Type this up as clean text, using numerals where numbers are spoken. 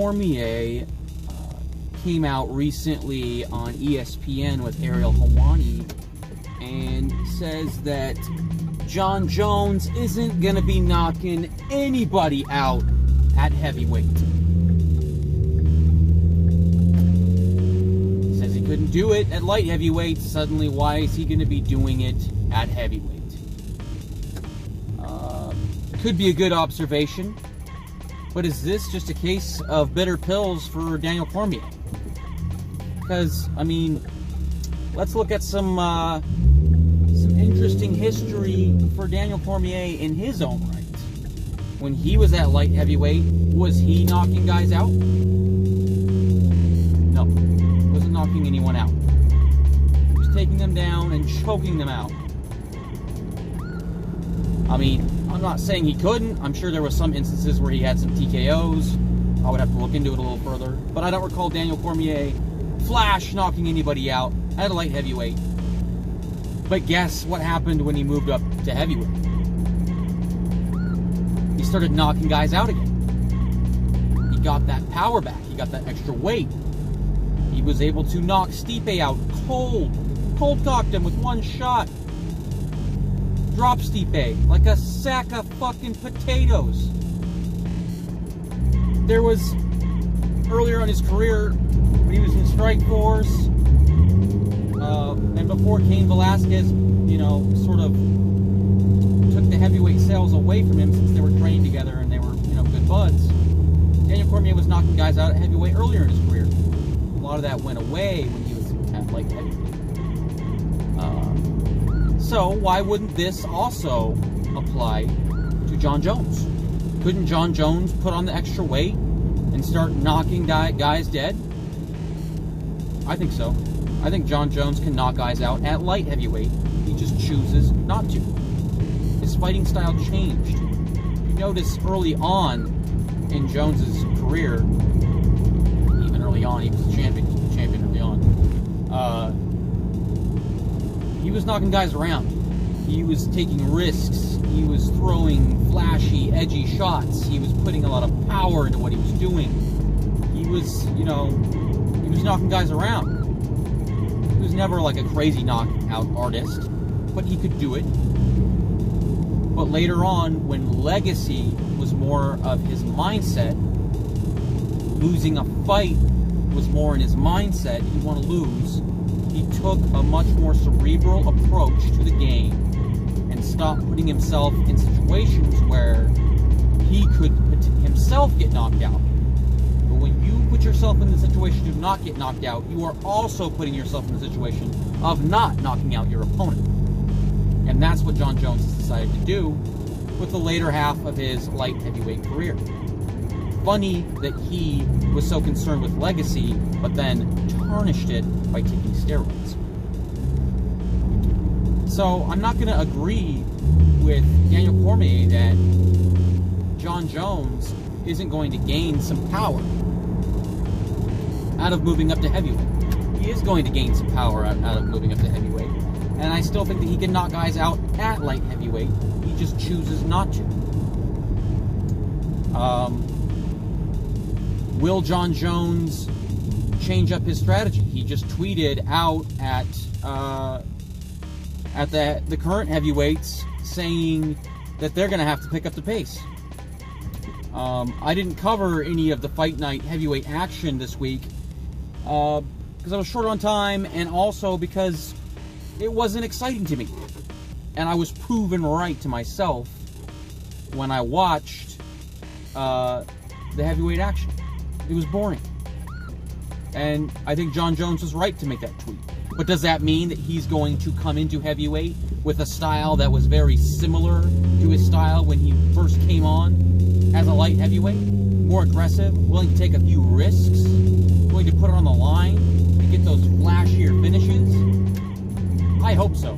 Cormier came out recently on espn with Ariel Helwani and says that Jon Jones isn't going to be knocking anybody out at heavyweight. Says he couldn't do it at light heavyweight. Suddenly, why is he going to be doing it at heavyweight? Could be a good observation, but is this just a case of bitter pills for Daniel Cormier? Because, I mean, let's look at some interesting history for Daniel Cormier in his own right. When he was at light heavyweight, was he knocking guys out? No, wasn't knocking anyone out. He was taking them down and choking them out. I mean, I'm not saying he couldn't. I'm sure there was some instances where he had some TKOs. I would have to look into it a little further. But I don't recall Daniel Cormier flash knocking anybody out at a light heavyweight. But guess what happened when he moved up to heavyweight? He started knocking guys out again. He got that power back. He got that extra weight. He was able to knock Stipe out cold. Cold cocked him with one shot. Drop Stipe like a sack of fucking potatoes. There was, earlier in his career, when he was in Strikeforce, and before Cain Velasquez, you know, sort of took the heavyweight sales away from him since they were trained together and they were, you know, good buds. Daniel Cormier was knocking guys out at heavyweight earlier in his career. A lot of that went away when he was at light heavyweight. So why wouldn't this also apply to Jon Jones? Couldn't Jon Jones put on the extra weight and start knocking guys dead? I think so. I think Jon Jones can knock guys out at light heavyweight. He just chooses not to. His fighting style changed. You notice early on in Jones's career, even early on, he was a champion early on. He was knocking guys around. He was taking risks. He was throwing flashy, edgy shots. He was putting a lot of power into what he was doing. He was, you know, he was knocking guys around. He was never like a crazy knockout artist, but he could do it. But later on, when legacy was more of his mindset, losing a fight was more in his mindset, he want to lose, he took a much more cerebral approach to the game and stopped putting himself in situations where he could himself get knocked out. But when you put yourself in the situation to not get knocked out, you are also putting yourself in the situation of not knocking out your opponent. And that's what Jon Jones has decided to do with the later half of his light heavyweight career. Funny that he was so concerned with legacy, but then tarnished it by taking steroids. So I'm not going to agree with Daniel Cormier that Jon Jones isn't going to gain some power out of moving up to heavyweight. He is going to gain some power out of moving up to heavyweight. And I still think that he can knock guys out at light heavyweight. He just chooses not to. Will Jon Jones change up his strategy? He just tweeted out at the current heavyweights saying that they're going to have to pick up the pace. I didn't cover any of the Fight Night heavyweight action this week because I was short on time, and also because it wasn't exciting to me. And I was proven right to myself when I watched the heavyweight action. It was boring. And I think Jon Jones was right to make that tweet. But does that mean that he's going to come into heavyweight with a style that was very similar to his style when he first came on as a light heavyweight? More aggressive, willing to take a few risks, willing to put it on the line to get those flashier finishes? I hope so.